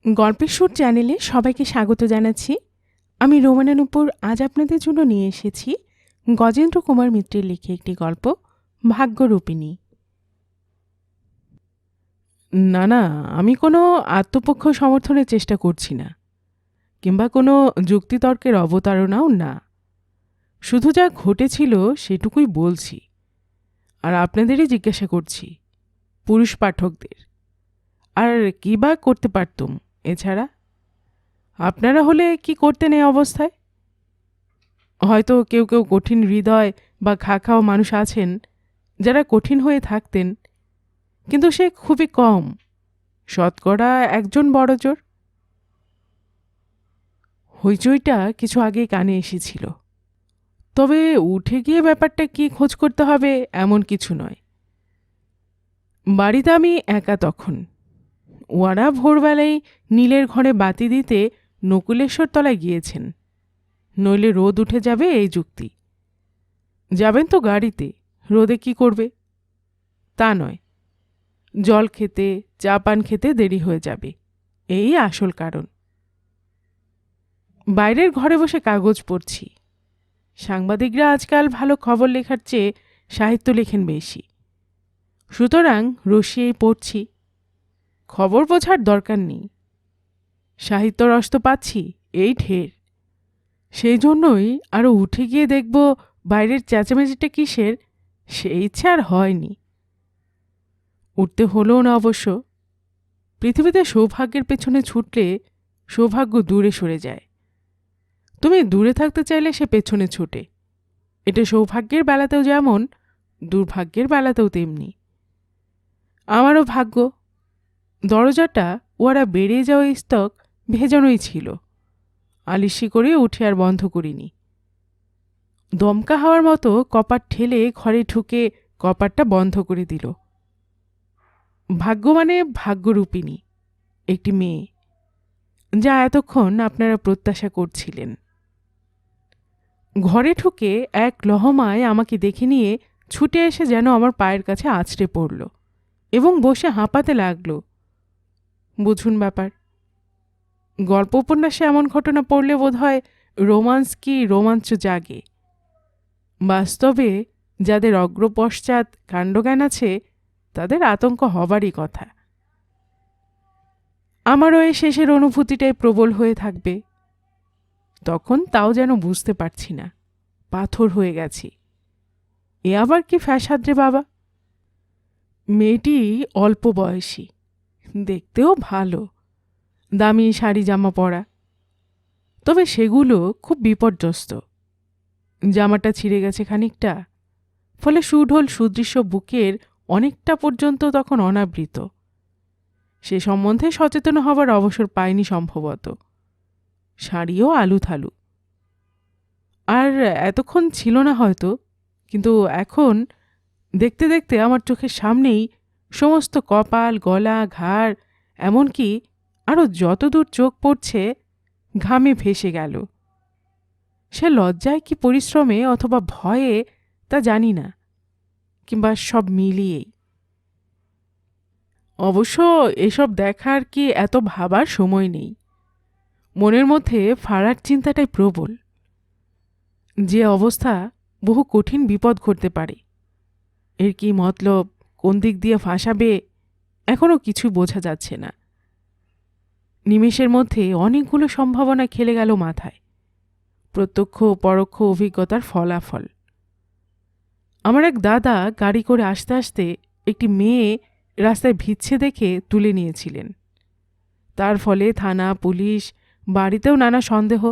গল্পের সুর চ্যানেলে সবাইকে স্বাগত জানাচ্ছি। আমি রোমানা নূপুর। আজ আপনাদের জন্য নিয়ে এসেছি গজেন্দ্র কুমার মিত্রের লেখা একটি গল্প, ভাগ্যরূপিণী। না না, আমি কোনো আত্মপক্ষ সমর্থনের চেষ্টা করছি না, কিংবা কোনো যুক্তিতর্কের অবতারণাও না। শুধু যা ঘটেছিল সেটুকুই বলছি। আর আপনাদেরই জিজ্ঞাসা করছি, পুরুষ পাঠকদের, আর কী বা করতে পারতুম এছাড়া? আপনারা হলে কি করতেন এই অবস্থায়? হয়তো কেউ কেউ কঠিন হৃদয় বা খাও মানুষ আছেন যারা কঠিন হয়ে থাকতেন, কিন্তু সে খুবই কম, শতকরা একজন বড়জোর। হইচইটা কিছু আগে কানে এসেছিল, তবে উঠে গিয়ে ব্যাপারটা কি খোঁজ করতে হবে এমন কিছু নয়। বাড়িতে আমি একা তখন। ওরা ভোরবেলায় নীলের ঘরে বাতি দিতে নকুলেশ্বর তলায় গিয়েছেন, নইলে রোদ উঠে যাবে এই যুক্তি। যাবেন তো গাড়িতে, রোদে কি করবে? তা নয়, জল খেতে চা পান খেতে দেরি হয়ে যাবে, এই আসল কারণ। বাইরের ঘরে বসে কাগজ পড়ছি। সাংবাদিকরা আজকাল ভালো খবর লেখার চেয়ে সাহিত্য লেখেন বেশি, সুতরাং রসিয়েই পড়ছি। খবর বোঝার দরকার নেই, সাহিত্য রস তো পাচ্ছি এই ঢের। সেই জন্যই আরও উঠে গিয়ে দেখব বাইরের চেঁচামেচিটা কিসের, সে ইচ্ছে আর হয়নি। উঠতে হলোও না অবশ্য। পৃথিবীতে সৌভাগ্যের পেছনে ছুটলে সৌভাগ্য দূরে সরে যায়। তুমি দূরে থাকতে চাইলে সে পেছনে ছুটে। এটা সৌভাগ্যের বেলাতেও যেমন, দুর্ভাগ্যের বেলাতেও তেমনি। আমারও ভাগ্য, দরজাটা ওরা বেড়ে যাওয়া স্তক ভেজানোই ছিল। আলিশি করে উঠে আর বন্ধ করিনি। দমকা হওয়ার মতো কপাট ঠেলে ঘরে ঢুকে কপাটটা বন্ধ করে দিল। ভাগ্য মানে ভাগ্যরূপিণী, একটি মেয়ে, যা এতক্ষণ আপনারা প্রত্যাশা করছিলেন। ঘরে ঢুকে এক লহমায় আমাকে দেখে নিয়ে ছুটে এসে যেন আমার পায়ের কাছে আছড়ে পড়ল এবং বসে হাঁপাতে লাগল। বুঝুন ব্যাপার। গল্প উপন্যাসে এমন ঘটনা পড়লে বোধহয় রোমান্স কি রোমাঞ্চ জাগে। বাস্তবে যাদের অগ্রপশ্চাৎ কাণ্ডজ্ঞান আছে তাদের আতঙ্ক হবারই কথা। আমারও এই শেষের অনুভূতিটাই প্রবল হয়ে থাকবে। তখন তাও যেন বুঝতে পারছি না, পাথর হয়ে গেছি। এ আবার কি ফ্যাসাদ রে বাবা! মেয়েটি অল্প বয়সী, দেখতেও ভালো, দামি শাড়ি জামা পরা, তবে সেগুলো খুব বিপর্যস্ত। জামাটা ছিঁড়ে গেছে খানিকটা, ফলে সুঢল সুদৃশ্য বুকের অনেকটা পর্যন্ত তখন অনাবৃত। সে সম্বন্ধে সচেতন হবার অবসর পায়নি সম্ভবত। শাড়িও আলুথালু। আর এতক্ষণ ছিল না হয়তো, কিন্তু এখন দেখতে দেখতে আমার চোখের সামনেই সমস্ত কপাল, গলা, ঘাড়, এমনকি আরও যতদূর চোখ পড়ছে ঘামে ভেসে গেল। সে লজ্জায় কি পরিশ্রমে অথবা ভয়ে তা জানি না, কিংবা সব মিলিয়েই। অবশ্য এসব দেখার কি এত ভাবার সময় নেই। মনের মধ্যে ফাড়ার চিন্তাটাই প্রবল। যে অবস্থা, বহু কঠিন বিপদ ঘটতে পারে। এর কি মতলব, কোন দিক দিয়ে ফাঁসাবে, এখনও কিছু বোঝা যাচ্ছে না। নিমেষের মধ্যে অনেকগুলো সম্ভাবনা খেলে গেল মাথায়, প্রত্যক্ষ ও পরোক্ষ অভিজ্ঞতার ফলাফল। আমার এক দাদা গাড়ি করে আসতে আসতে একটি মেয়ে রাস্তায় ভিজছে দেখে তুলে নিয়েছিলেন। তার ফলে থানা, পুলিশ, বাড়িতেও নানা সন্দেহ।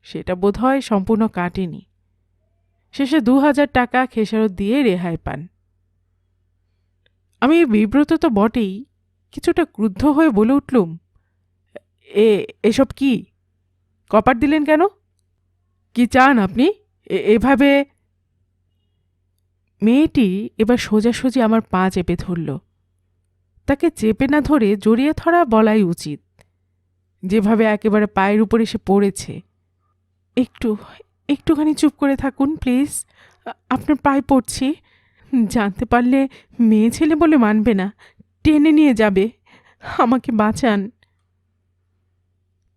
সেটা বোধহয় সম্পূর্ণ কাটেনি। শেষে 2000 টাকা খেসারত দিয়ে রেহাই পান। আমি বিব্রত তো বটেই, কিছুটা ক্রুদ্ধ হয়ে বলে উঠলুম, এসব কি? কপাট দিলেন কেন? কি চান আপনি এভাবে? মেয়েটি এবার সোজাসুজি আমার পা চেপে ধরল। তাকে চেপে না ধরে জড়িয়ে ধরা বলাই উচিত, যেভাবে একেবারে পায়ের উপর এসে পড়েছে। একটুখানি চুপ করে থাকুন প্লিজ, আপনার পায়ে পড়ছি। জানতে পারলে মেয়ে ছেলে বলে মানবে না, টেনে নিয়ে যাবে। আমাকে বাঁচান।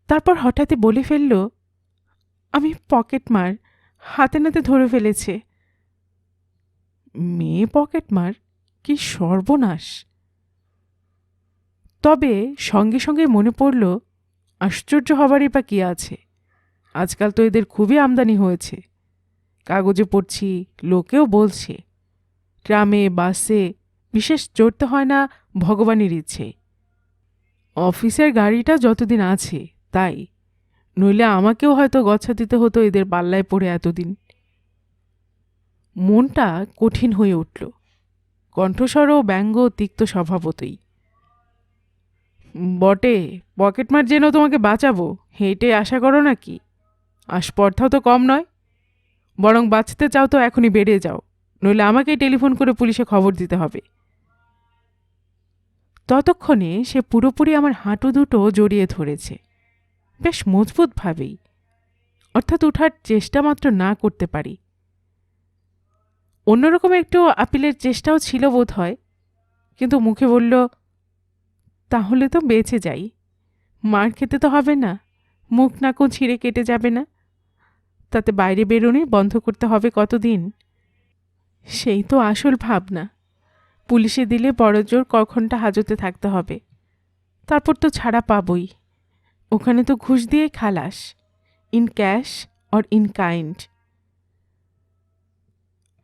তারপর হঠাৎই বলে ফেলল, আমি পকেটমার, হাতে নাতে ধরে ফেলেছে। মেয়ে পকেটমার? কি সর্বনাশ! তবে সঙ্গে সঙ্গে মনে পড়ল, আশ্চর্য হবারই বা কি আছে, আজকাল তো এদের খুবই আমদানি হয়েছে। কাগজে পড়ছি, লোকেও বলছে, ট্রামে বাসে বিশেষ চড়তে হয় না ভগবানের ইচ্ছে। অফিসের গাড়িটা যতদিন আছে তাই, নইলে আমাকেও হয়তো গচ্ছা দিতে হতো এদের পাল্লায় পড়ে এতদিন। মনটা কঠিন হয়ে উঠল, কণ্ঠস্বরও ব্যঙ্গ তিক্ত স্বভাবতই। বটে, পকেটমার যেন তোমাকে বাঁচাবো হেঁটে আশা করো নাকি? আস্পর্ধাও তো কম নয়। বরং বাঁচতে চাও তো এখনই বেরিয়ে যাও, নইলে আমাকেই টেলিফোন করে পুলিশে খবর দিতে হবে। ততক্ষণে সে পুরোপুরি আমার হাঁটু দুটো জড়িয়ে ধরেছে, বেশ মজবুতভাবেই, অর্থাৎ উঠার চেষ্টা মাত্র না করতে পারি। অন্যরকম একটু আপিলের চেষ্টাও ছিল বোধ হয়, কিন্তু মুখে বলল, তাহলে তো বেঁচে যাই, মার খেতে তো হবে না, মুখ নাকও ছিঁড়ে কেটে যাবে না, তাতে বাইরে বেরোনোই বন্ধ করতে হবে কতদিন। সেই তো আসল ভাবনা। পুলিশে দিলে বড়জোর কখনটা হাজতে থাকতে হবে, তারপর তো ছাড়া পাবই। ওখানে তো ঘুষ দিয়ে খালাস, in cash or in kind.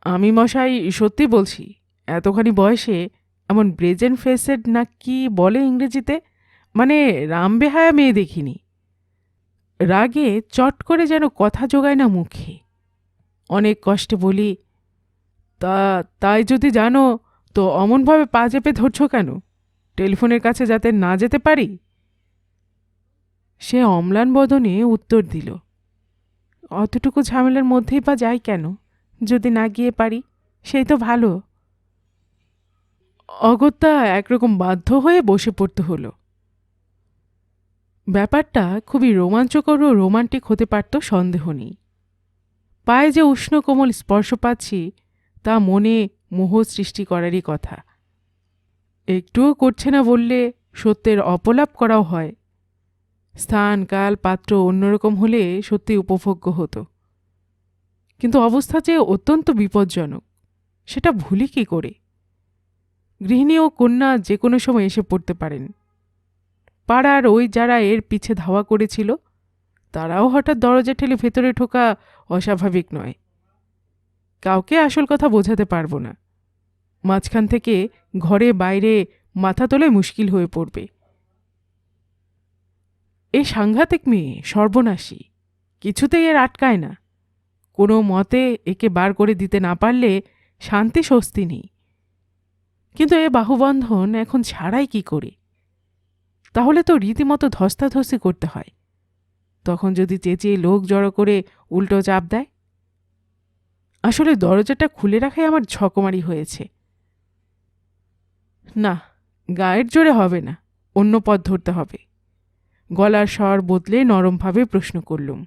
আমি মশাই সত্যি বলছি, এতখানি বয়সে এমন ব্রেজেন ফেসেড না কি বলে ইংরেজিতে, মানে রামবেহায়া মেয়ে দেখিনি। রাগে চট করে যেন কথা জোগায় না মুখে। অনেক কষ্টে বলি, তাই যদি জানো তো অমনভাবে পা চেপে ধরছ কেন? টেলিফোনের কাছে যাতে না যেতে পারি? সে অম্লান বদনে উত্তর দিল, অতটুকু ঝামেলার মধ্যেই বা যাই কেন, যদি না গিয়ে পারি সেই তো ভালো। অগত্যা একরকম বাধ্য হয়ে বসে পড়তে হলো। ব্যাপারটা খুবই রোমাঞ্চকর ও রোমান্টিক হতে পারত সন্দেহ নেই। পায়ে যে উষ্ণ কোমল স্পর্শ পাচ্ছি তা মনে মোহ সৃষ্টি করারই কথা। একটুও করছে না বললে সত্যের অপলাপ করাও হয়। স্থান কাল পাত্র অন্যরকম হলে সত্যি উপভোগ্য হতো, কিন্তু অবস্থা যে অত্যন্ত বিপজ্জনক সেটা ভুলি কি করে? গৃহিণী ও কন্যা যে কোনো সময় এসে পড়তে পারেন। পাড়ার ওই যারা এর পিছে ধাওয়া করেছিল তারাও হঠাৎ দরজা ঠেলে ভেতরে ঢোকা অস্বাভাবিক নয়। কাউকে আসল কথা বোঝাতে পারবো না, মাঝখান থেকে ঘরে বাইরে মাথা তোলে মুশকিল হয়ে পড়বে। এই সাংঘাতিক মেয়ে সর্বনাশী, কিছুতেই এর আটকায় না। কোনো মতে একে বার করে দিতে না পারলে শান্তি স্বস্তি নেই। কিন্তু এ বাহুবন্ধন এখন ছাড়াই কি করে? তাহলে তো রীতিমতো ধস্তাধস্তি করতে হয়। তখন যদি চেঁচিয়ে লোক জড়ো করে উল্টো চাপ দেয়। আসলে দরজাটা খুলে রাখাই আমার ঝকমারি হয়েছে। না, গায়ের জোরে হবে না, অন্য পথ ধরতে হবে। গলার স্বর বদলে নরমভাবে প্রশ্ন করলুম,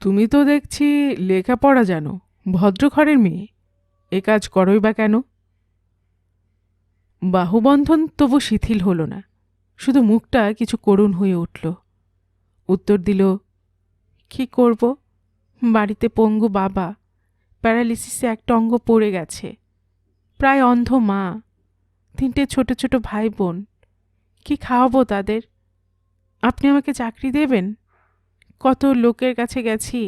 তুমি তো দেখছি লেখাপড়া জানো, ভদ্রঘরের মেয়ে, এ কাজ করোই বা কেন? বাহুবন্ধন তবু শিথিল হল না, শুধু মুখটা কিছু করুণ হয়ে উঠল। উত্তর দিল, কি করব, বাড়িতে পঙ্গু বাবা, প্যারালিসিসে একটা অঙ্গ পড়ে গেছে, প্রায় অন্ধ মা, 3টে ছোট ছোট ভাই বোন, কি খাওয়াবো তাদের? আপনি আমাকে চাকরি দেবেন? কত লোকের কাছে গেছি,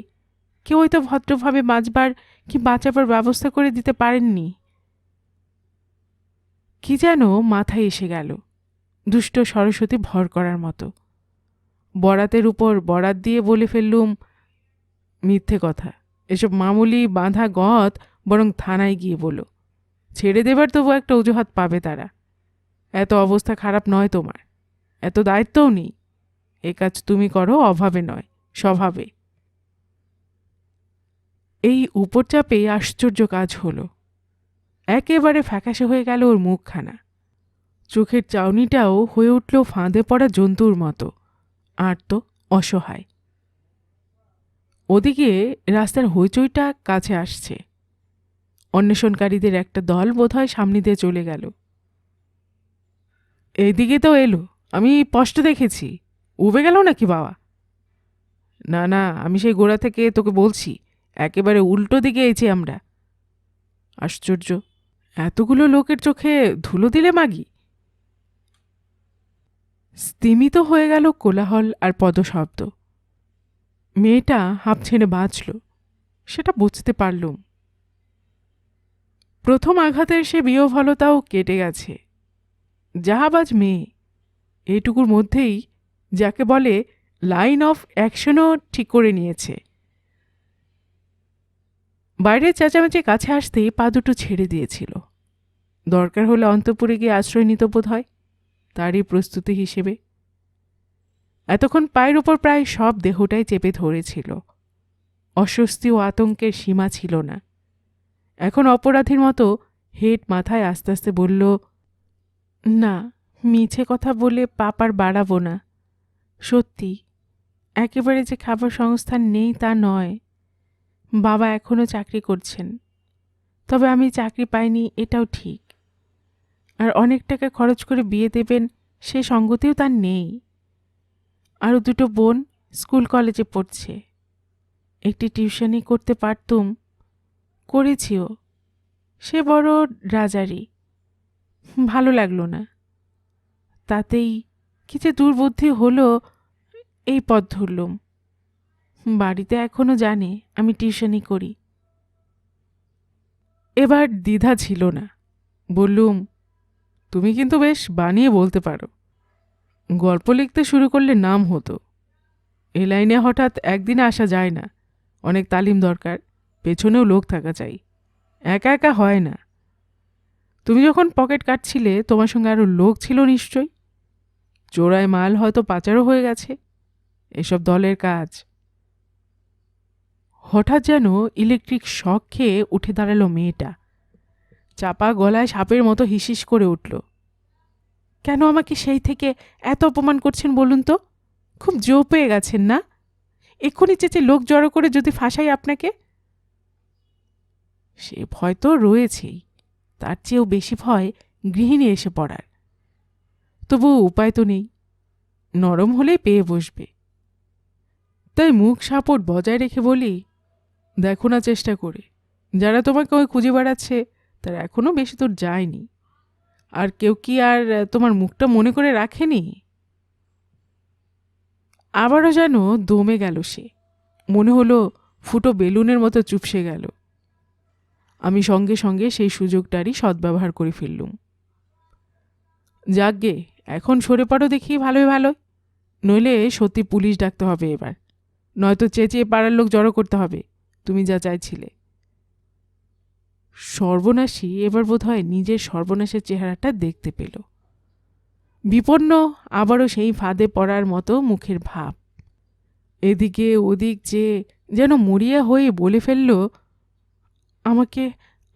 কেউই তো ভদ্রভাবে বাঁচবার কি বাঁচাবার ব্যবস্থা করে দিতে পারেননি। কি যেন মাথায় এসে গেল, দুষ্ট সরস্বতী ভর করার মতো। বরাতের উপর বরাত দিয়ে বলে ফেললুম, মিথ্যে কথা, এসব মামুলি বাঁধা গত বরং থানায় গিয়ে বলো, ছেড়ে দেবার তবু একটা অজুহাত পাবে তারা। এত অবস্থা খারাপ নয় তোমার, এত দায়িত্বও নেই, এ কাজ তুমি করো অভাবে নয় স্বভাবে। এই উপরচাপে আশ্চর্য কাজ হলো, একেবারে ফ্যাকাশে হয়ে গেল ওর মুখখানা। চোখের চাউনিটাও হয়ে উঠল ফাঁদে পড়া জন্তুর মতো, আর তো অসহায়। ওদিকে রাস্তার হইচইটা কাছে আসছে, অন্বেষণকারীদের একটা দল বোধহয় সামনে দিয়ে চলে গেল। এইদিকে তো এলো, আমি স্পষ্ট দেখেছি, উবে গেল নাকি বাবা? না না, আমি সেই গোড়া থেকে তোকে বলছি, একেবারে উল্টো দিকে এসেছি আমরা। আশ্চর্য, এতগুলো লোকের চোখে ধুলো দিলে মাগি? স্তিমিত হয়ে গেল কোলাহল আর পদশব্দ। মেয়েটা হাঁপ ছেড়ে বাঁচল, সেটা বুঝতে পারলুম। প্রথম আঘাতের সে বিহ্বলতাও কেটে গেছে। জাহাবাজ মেয়ে, এইটুকুর মধ্যেই যাকে বলে লাইন অফ অ্যাকশনও ঠিক করে নিয়েছে। বাইরের চেঁচামেচি কাছে আসতেই পা দুটো ছেড়ে দিয়েছিল। দরকার হলে অন্তঃপুরে গিয়ে আশ্রয় নিত বোধ হয়, তারই প্রস্তুতি হিসেবে। এতক্ষণ পায়ের উপর প্রায় সব দেহটাই চেপে ধরেছিল। অস্বস্তি ও আতঙ্কের সীমা ছিল না। এখন অপরাধীর মতো হেড মাথায় আস্তে আস্তে বলল, না, মিছে কথা বলে পাপ আর বাড়াবো না। সত্যি, একেবারে যে খাবার সংস্থান নেই তা নয়। বাবা এখনও চাকরি করছেন, তবে আমি চাকরি পাইনি এটাও ঠিক। আর অনেক টাকা খরচ করে বিয়ে দেবেন সে সঙ্গতিও তার নেই। আরও দুটো বোন স্কুল কলেজে পড়ছে। একটি টিউশনই করতে পারতুম, করেছিও। সে বড় রাজারি, ভালো লাগলো না। তাতেই কি যে দুর্বুদ্ধি হলো, এই পথ ধরলুম। বাড়িতে এখনও জানে আমি টিউশনই করি। এবার দ্বিধা ছিল না। বললুম, তুমি কিন্তু বেশ বানিয়ে বলতে পারো। গল্প লিখতে শুরু করলে নাম হতো। এ লাইনে হঠাৎ একদিনে আসা যায় না, অনেক তালিম দরকার, পেছনেও লোক থাকা চাই, একা একা হয় না। তুমি যখন পকেট কাটছিলে তোমার সঙ্গে আরও লোক ছিল নিশ্চয়ই। চোরাই মাল হয়তো পাচারও হয়ে গেছে। এসব দলের কাজ। হঠাৎ যেন ইলেকট্রিক শক খেয়ে উঠে দাঁড়ালো মেয়েটা। চাপা গলায় সাপের মতো হিসিস করে উঠল। কেন আমাকে সেই থেকে এত অপমান করছেন বলুন তো? খুব জো পেয়ে গেছেন না? এক্ষুনি চেঁচে লোক জড়ো করে যদি ফাঁসাই আপনাকে। সে ভয় তো রয়েছেই, তার চেয়েও বেশি ভয় গৃহিণী এসে পড়ার। তবু উপায় তো নেই, নরম হলেই পেয়ে বসবে। তাই মুখ সাপট বজায় রেখে বলি, দেখো না চেষ্টা করে, যারা তোমাকে ওই খুঁজে বেড়াচ্ছে তারা এখনও বেশি দূর যায়নি। আর কেউ কি আর তোমার মুখটা মনে করে রাখেনি? আবারও যেন দমে গেল সে। মনে হলো ফুটো বেলুনের মতো চুপসে গেল। আমি সঙ্গে সঙ্গে সেই সুযোগটারই সদ্ব্যবহার করে ফেললুম। যাকগে, এখন সরে পড়ো দেখি ভালোই ভালো, নইলে সত্যি পুলিশ ডাকতে হবে এবার, নয়তো চেঁচিয়ে পাড়ার লোক জড়ো করতে হবে তুমি যা চাইছিলে। সর্বনাশী এবার বোধহয় নিজের সর্বনাশের চেহারাটা দেখতে পেল। বিপন্ন আবারও সেই ফাঁদে পড়ার মতো মুখের ভাব। এদিকে ওদিক যে যেন মরিয়া হয়ে বলে ফেলল, আমাকে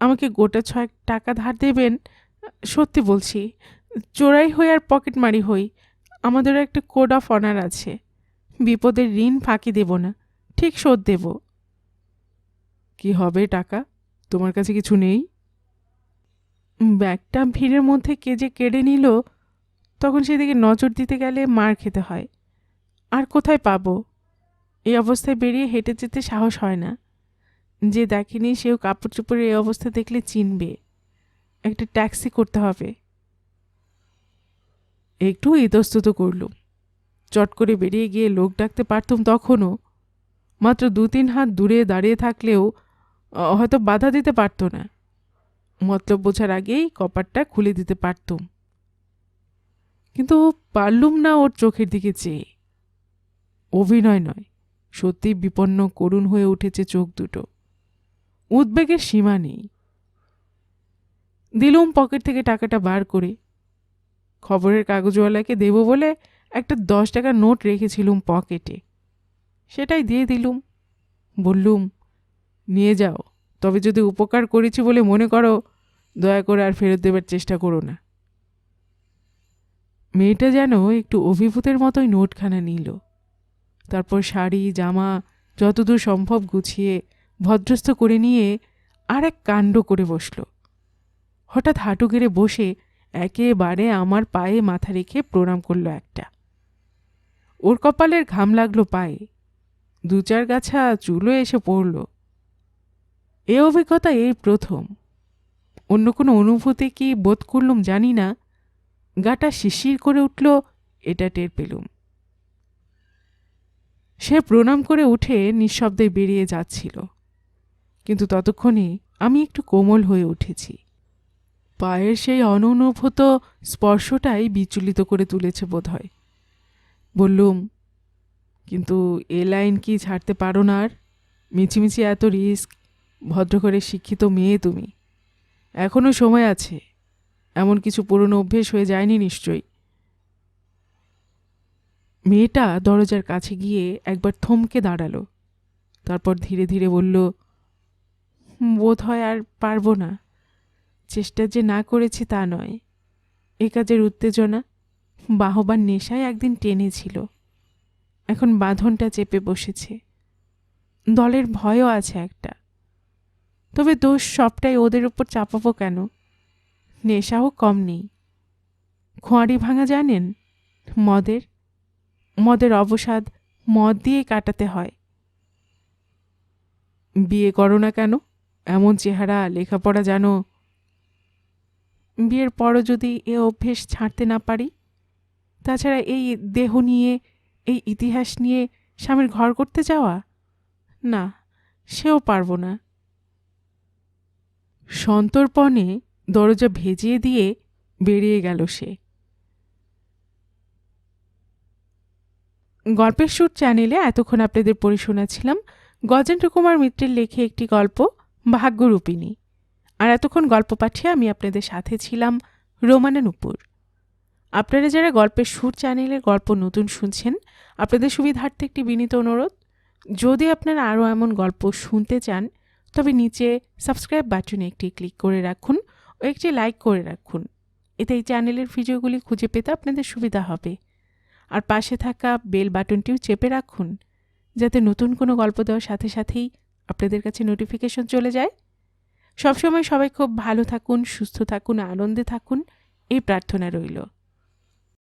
আমাকে গোটা 6 টাকা ধার দেবেন? সত্যি বলছি, চোরাই হই আর পকেটমারি হই, আমাদের একটা কোড অফ অনার আছে। বিপদের ঋণ ফাঁকি দেব না, ঠিক শোধ দেব। কি হবে টাকা? তোমার কাছে কিছু নেই? ব্যাগটা ভিড়ের মধ্যে কে যে কেড়ে নিল, তখন সেদিকে নজর দিতে গেলে মার খেতে হয়। আর কোথায় পাবো? এই অবস্থায় বেরিয়ে হেঁটে যেতে সাহস হয় না। যে দেখেনি সেও কাপড় চোপড়ের এই অবস্থা দেখলে চিনবে। একটা ট্যাক্সি করতে হবে। একটু ইতস্তত করলুম। চট করে বেরিয়ে গিয়ে লোক ডাকতে পারতুম তখনও। মাত্র 2-3 হাত দূরে দাঁড়িয়ে থাকলেও হয়তো বাধা দিতে পারত না। মতলব বোঝার আগেই কপারটা খুলে দিতে পারতুম। কিন্তু পারলুম না ওর চোখের দিকে চেয়ে। অভিনয় নয়, সত্যি বিপন্ন করুণ হয়ে উঠেছে চোখ দুটো। উদ্বেগের সীমা নেই। দিলুম পকেট থেকে টাকাটা বার করে। খবরের কাগজওয়ালাকে দেব বলে একটা 10 টাকার নোট রেখেছিলুম পকেটে, সেটাই দিয়ে দিলুম। বললুম, নিয়ে যাও, তবে যদি উপকার করেছি বলে মনে করো, দয়া করে আর ফেরত দেবার চেষ্টা করো না। মেয়েটা যেন একটু অভিভূতের মতোই নোটখানা নিল। তারপর শাড়ি জামা যতদূর সম্ভব গুছিয়ে ভদ্রস্থ করে নিয়ে আর এক কাণ্ড করে বসল। হঠাৎ হাঁটু গেড়ে বসে একেবারে আমার পায়ে মাথা রেখে প্রণাম করল একটা। ওর কপালের ঘাম লাগলো পায়ে, 2-4 গাছা চুলও এসে পড়ল। এ অভিজ্ঞতা এই প্রথম। অন্য কোনো অনুভূতি কি বোধ করলুম জানি না, গাটা শিরশির করে উঠল, এটা টের পেলুম। সে প্রণাম করে উঠে নিঃশব্দে বেরিয়ে যাচ্ছিল, কিন্তু ততক্ষণে আমি একটু কোমল হয়ে উঠেছি। পায়ের সেই অননুভূত স্পর্শটাই বিচলিত করে তুলেছে বোধহয়। বললুম, কিন্তু এ লাইন কি ছাড়তে পারো না আর? মিছিমিছি এত রিস্ক, ভদ্র করে শিক্ষিত মেয়ে তুমি, এখনো সময় আছে, এমন কিছু পুরনো অভ্যেস হয়ে যায়নি নিশ্চয়ই। মেয়েটা দরজার কাছে গিয়ে একবার থমকে দাঁড়ালো, তারপর ধীরে ধীরে বলল, বোধ হয় আর পারবো না। চেষ্টা যে না করেছি তা নয়, এ কাজের উত্তেজনা, বাহবার নেশায় একদিন টেনেছিল, এখন বাঁধনটা চেপে বসেছে। দলের ভয়ও আছে একটা, তবে দোষ সবটাই ওদের উপর চাপাবো কেন? নেশাও কম নেই। খোঁয়ারি ভাঙা জানেন? মদের অবসাদ মদ দিয়ে কাটাতে হয়। বিয়ে করো না কেন? এমন চেহারা, লেখাপড়া জানো। বিয়ের পরও যদি এ অভ্যেস ছাড়তে না পারি? তাছাড়া এই দেহ নিয়ে, এই ইতিহাস নিয়ে স্বামীর ঘর করতে যাওয়া, না, সেও পারবো না। সন্তর্পণে দরজা ভেজিয়ে দিয়ে বেরিয়ে গেল সে। গল্পের সুর চ্যানেলে এতক্ষণ আপনাদের পড়ে শোনাচ্ছিলাম গজেন্দ্র কুমার মিত্রের লেখে একটি গল্প, ভাগ্যরূপিণী। আর এতক্ষণ গল্প পাঠিয়ে আমি আপনাদের সাথে ছিলাম রোমানা নূপুর। আপনারা যারা গল্পের সুর চ্যানেলের গল্প নতুন শুনছেন, আপনাদের সুবিধার্থে একটি বিনীত অনুরোধ, যদি আপনারা আরও এমন গল্প শুনতে চান তবে নিচে সাবস্ক্রাইব বাটনে একটি ক্লিক করে রাখুন ও একটি লাইক করে রাখুন। এতে এই চ্যানেলের ভিডিওগুলি খুঁজে পেতে আপনাদের সুবিধা হবে। আর পাশে থাকা বেল বাটনটিও চেপে রাখুন, যাতে নতুন কোনো গল্প দেওয়ার সাথে সাথেই আপনাদের কাছে নোটিফিকেশন চলে যায়। সবসময় সবাই খুব ভালো থাকুন, সুস্থ থাকুন, আনন্দে থাকুন, এই প্রার্থনা রইল।